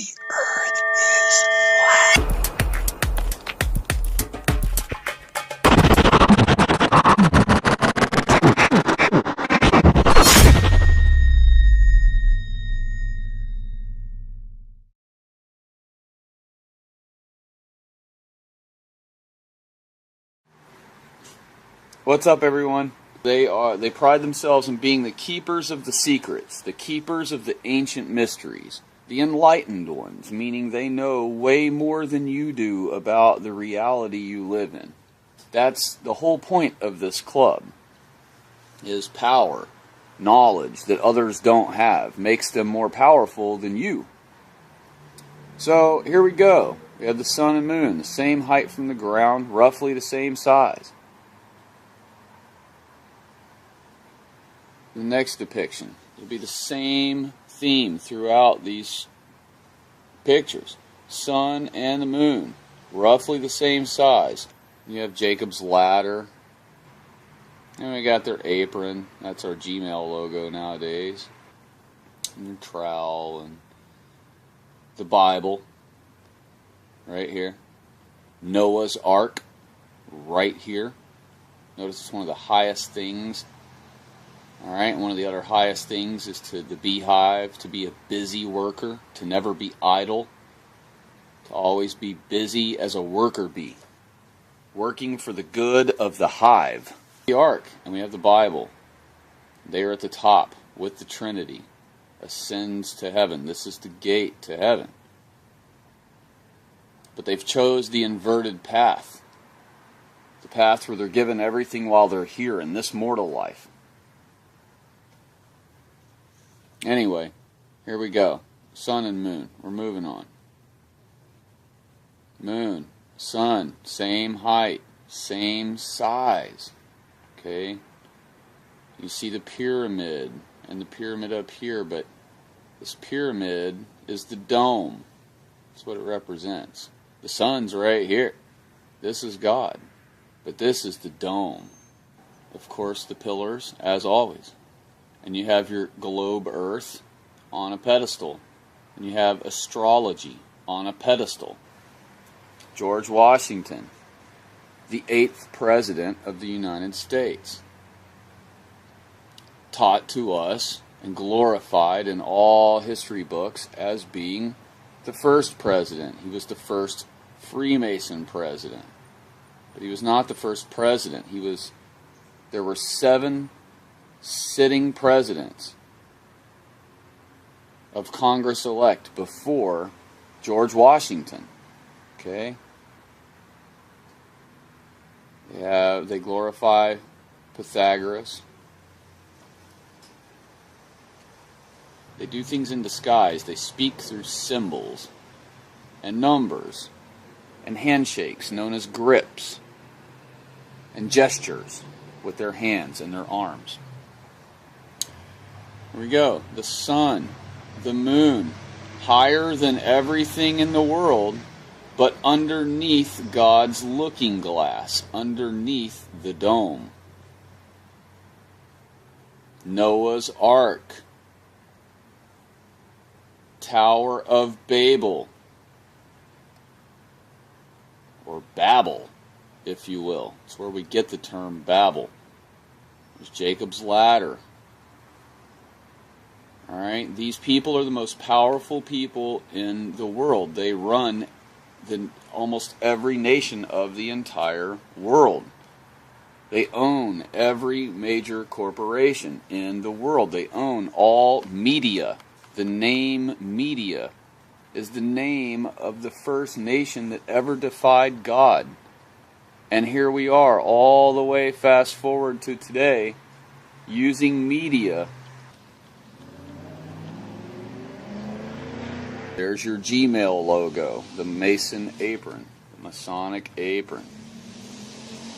The earth is flat. What's up, everyone? They pride themselves in being the keepers of the secrets, the keepers of the ancient mysteries, the enlightened ones, meaning they know way more than you do about the reality you live in. That's the whole point of this club, is power, knowledge that others don't have, makes them more powerful than you. So, here we go. We have the sun and moon, the same height from the ground, roughly the same size. The next depiction will be the same theme throughout these pictures. Sun and the moon, roughly the same size. You have Jacob's ladder. And we got their apron. That's our Gmail logo nowadays. And their trowel and the Bible right here. Noah's Ark right here. Notice it's one of the highest things. Alright, one of the other highest things is to the beehive, to be a busy worker, to never be idle, to always be busy as a worker bee, working for the good of the hive. The ark, and we have the Bible. They are at the top with the Trinity, ascends to heaven. This is the gate to heaven. But they've chose the inverted path, the path where they're given everything while they're here in this mortal life. Anyway, here we go. Sun and moon. We're moving on. Moon, sun, same height, same size. Okay? You see the pyramid and the pyramid up here, but this pyramid is the dome. That's what it represents. The sun's right here. This is God. But this is the dome. Of course, the pillars, as always. And you have your globe Earth on a pedestal. And you have astrology on a pedestal. George Washington, the 8th President of the United States, taught to us and glorified in all history books as being the first president. He was the first Freemason president. But he was not the first president. There were 7 sitting presidents of Congress-elect before George Washington. Okay? They glorify Pythagoras. They do things in disguise. They speak through symbols and numbers and handshakes known as grips and gestures with their hands and their arms. Here we go. The sun, the moon, higher than everything in the world, but underneath God's looking glass, underneath the dome. Noah's Ark, Tower of Babel, or Babel, if you will. It's where we get the term Babel. There's Jacob's ladder. Alright, these people are the most powerful people in the world. They run almost every nation of the entire world. They own every major corporation in the world. They own all media. The name media is the name of the first nation that ever defied God. And here we are, all the way fast forward to today, using media. There's your Gmail logo, the Mason apron, the Masonic apron.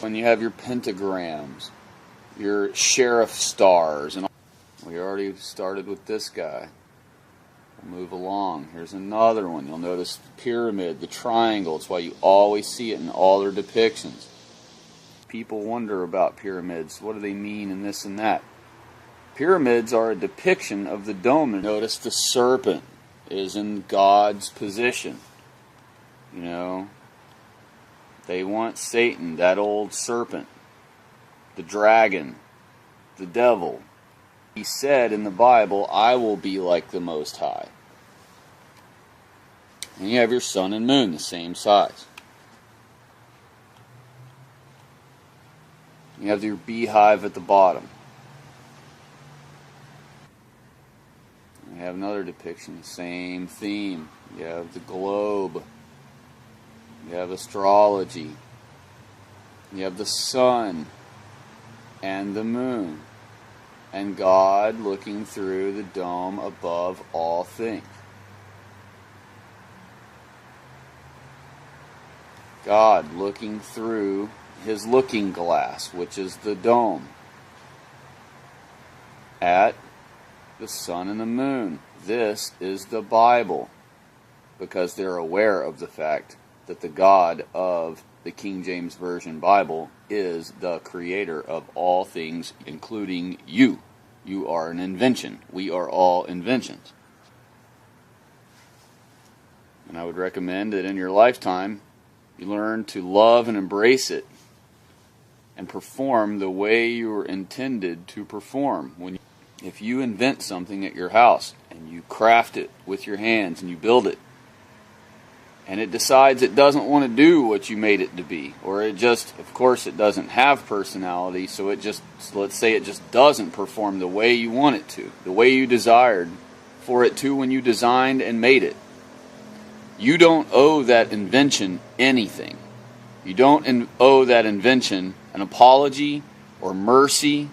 When you have your pentagrams, your sheriff stars, and all. We already started with this guy. We'll move along. Here's another one. You'll notice the pyramid, the triangle. It's why you always see it in all their depictions. People wonder about pyramids. What do they mean and this and that? Pyramids are a depiction of the dome. Notice the serpent. is in God's position. You know, they want Satan, that old serpent, the dragon, the devil. He said in the Bible, I will be like the Most High. And you have your sun and moon, the same size. You have your beehive at the bottom. You have another depiction, the same theme. You have the globe. You have astrology. You have the sun and the moon. And God looking through the dome above all things. God looking through his looking glass, which is the dome, at the sun and the moon. This is the Bible, because they're aware of the fact that the God of the King James Version Bible is the creator of all things, including you. You are an invention. We are all inventions. And I would recommend that in your lifetime, you learn to love and embrace it and perform the way you were intended to perform. If you invent something at your house and you craft it with your hands and you build it, and it decides it doesn't want to do what you made it to be, or it just, of course it doesn't have personality, so it just, let's say it just doesn't perform the way you want it to, the way you desired for it to when you designed and made it. You don't owe that invention anything. You don't owe that invention an apology or mercy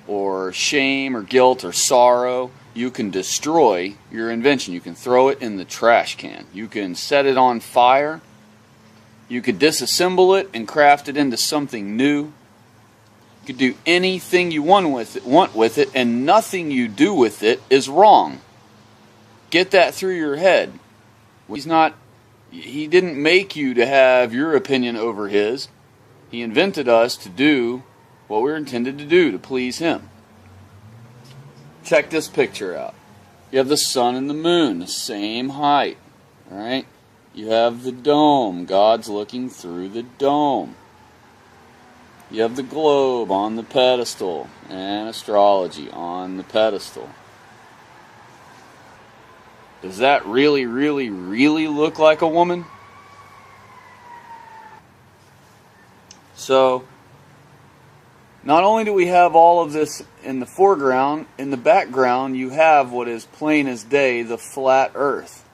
or shame or guilt or sorrow. You can destroy your invention. You can throw it in the trash can. You can set it on fire. You could disassemble it and craft it into something new. You could do anything you want with it, and nothing you do with it is wrong. Get that through your head. He didn't make you to have your opinion over his. He invented us to do what we're intended to do, to please him. Check this picture out. You have the sun and the moon, the same height. All right? You have the dome. God's looking through the dome. You have the globe on the pedestal and astrology on the pedestal. Does that really, really, really look like a woman? So, not only do we have all of this in the foreground, in the background you have what is plain as day, the flat earth.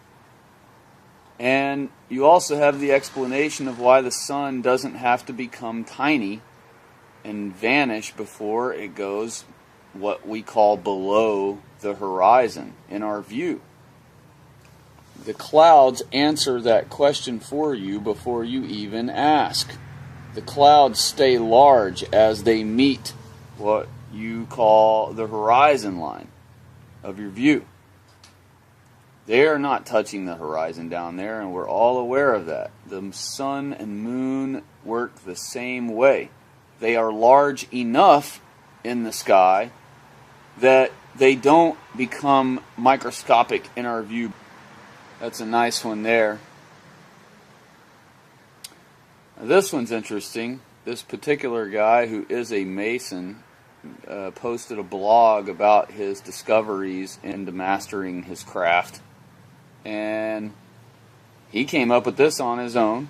And you also have the explanation of why the sun doesn't have to become tiny and vanish before it goes what we call below the horizon in our view. The clouds answer that question for you before you even ask. The clouds stay large as they meet what you call the horizon line of your view. They are not touching the horizon down there, and we're all aware of that. The sun and moon work the same way. They are large enough in the sky that they don't become microscopic in our view. That's a nice one there. Now, this one's interesting. This particular guy, who is a Mason, posted a blog about his discoveries into mastering his craft. And he came up with this on his own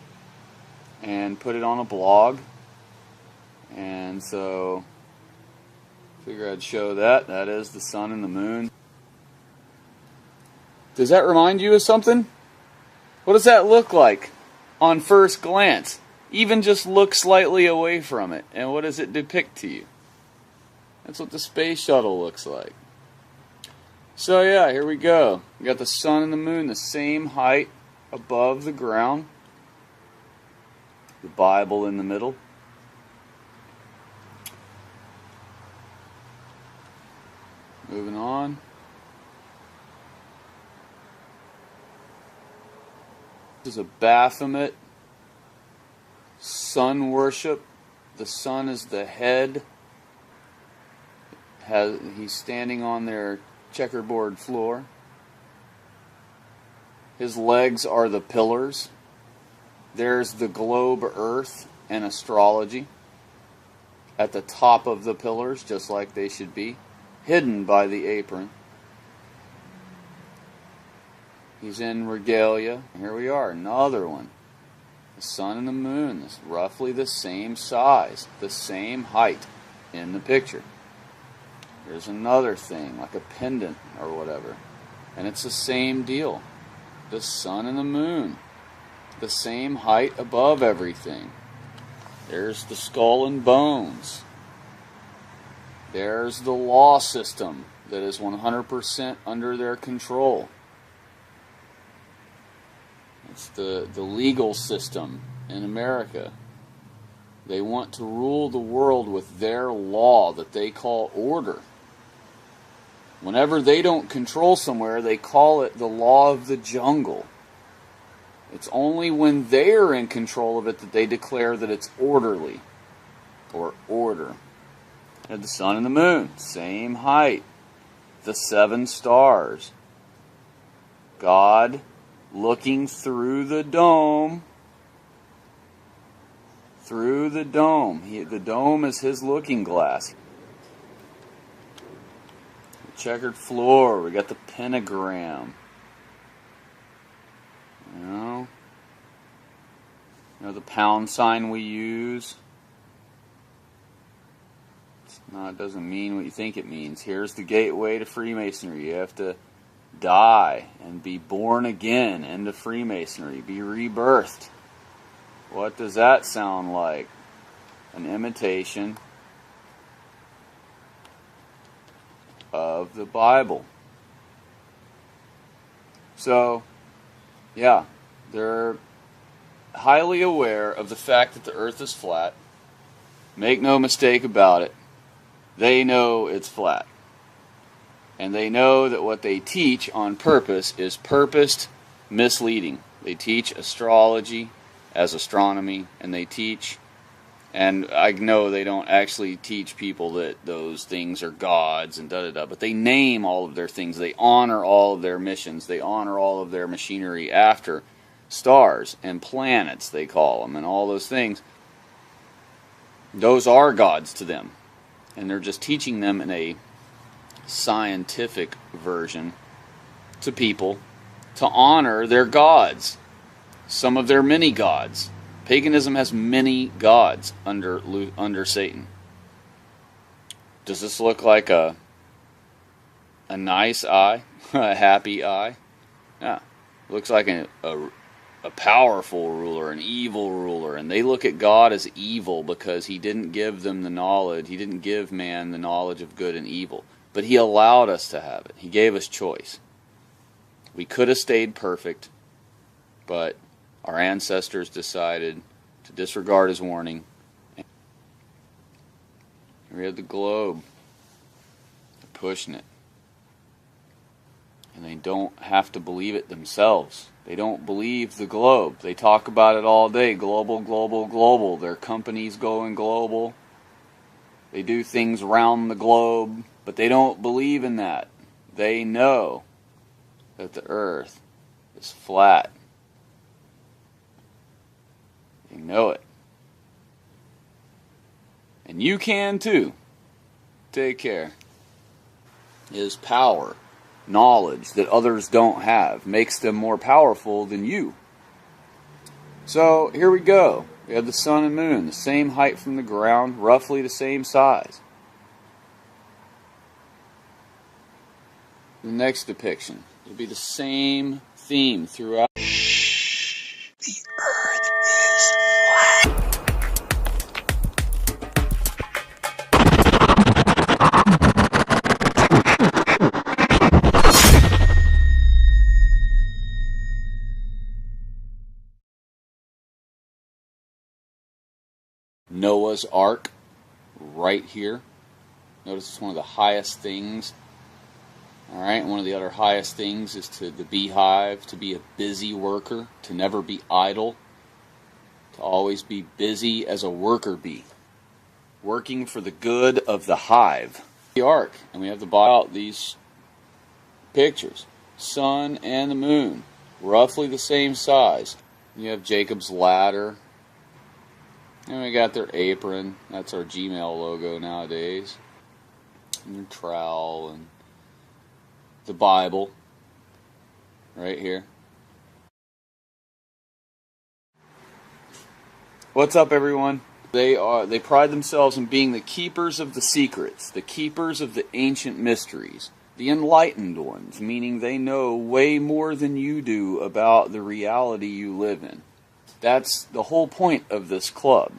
and put it on a blog. And so, figure I'd show that. That is the sun and the moon. Does that remind you of something? What does that look like on first glance? Even just look slightly away from it. And what does it depict to you? That's what the space shuttle looks like. So yeah, here we go. We got the sun and the moon the same height above the ground. The Bible in the middle. Moving on. This is a Baphomet. Sun worship. The sun is the head. He's standing on their checkerboard floor. His legs are the pillars. There's the globe Earth and astrology at the top of the pillars, just like they should be, hidden by the apron. He's in regalia. Here we are, another one. The sun and the moon is roughly the same size, the same height in the picture. There's another thing, like a pendant or whatever. And it's the same deal. The sun and the moon, the same height above everything. There's the skull and bones. There's the law system that is 100% under their control. It's the legal system in America. They want to rule the world with their law that they call order. Whenever they don't control somewhere, they call it the law of the jungle. It's only when they're in control of it that they declare that it's orderly or order. And the sun and the moon, same height. The 7 stars. God looking through the dome. Through the dome. The dome is his looking glass. The checkered floor. We got the pentagram. You know the pound sign we use? No, it doesn't mean what you think it means. Here's the gateway to Freemasonry. You have to die and be born again into Freemasonry. Be rebirthed. What does that sound like? An imitation of the Bible. So, yeah, they're highly aware of the fact that the earth is flat. Make no mistake about it. They know it's flat. And they know that what they teach on purpose is purposed misleading. They teach astrology as astronomy, and they teach, and I know they don't actually teach people that those things are gods and da-da-da, but they name all of their things. They honor all of their missions. They honor all of their machinery after stars and planets, they call them, and all those things. Those are gods to them. And they're just teaching them in a scientific version to people to honor their gods. Some of their many gods. Paganism has many gods under Satan. Does this look like a nice eye? A happy eye? Yeah. Looks like a powerful ruler, an evil ruler, and they look at God as evil because he didn't give them the knowledge. He didn't give man the knowledge of good and evil, but he allowed us to have it. He gave us choice. We could have stayed perfect, but our ancestors decided to disregard his warning. Here we have the globe. They're pushing it. And they don't have to believe it themselves. They don't believe the globe. They talk about it all day. Global, global, global. Their companies going global. They do things around the globe, but they don't believe in that. They know that the earth is flat. They know it. And you can too. Take care. Is power. Knowledge that others don't have makes them more powerful than you. So here we go. We have the sun and moon, the same height from the ground, roughly the same size. The next depiction will be the same theme throughout. The earth is flat. Noah's Ark, right here. Notice it's one of the highest things. Alright, one of the other highest things is to the beehive, to be a busy worker, to never be idle, to always be busy as a worker bee, working for the good of the hive. The ark, and we have to buy out these pictures, sun and the moon, roughly the same size. You have Jacob's ladder. And we got their apron. That's our Gmail logo nowadays. And your trowel and the Bible right here. What's up, everyone? They pride themselves in being the keepers of the secrets, the keepers of the ancient mysteries, the enlightened ones, meaning they know way more than you do about the reality you live in. That's the whole point of this club.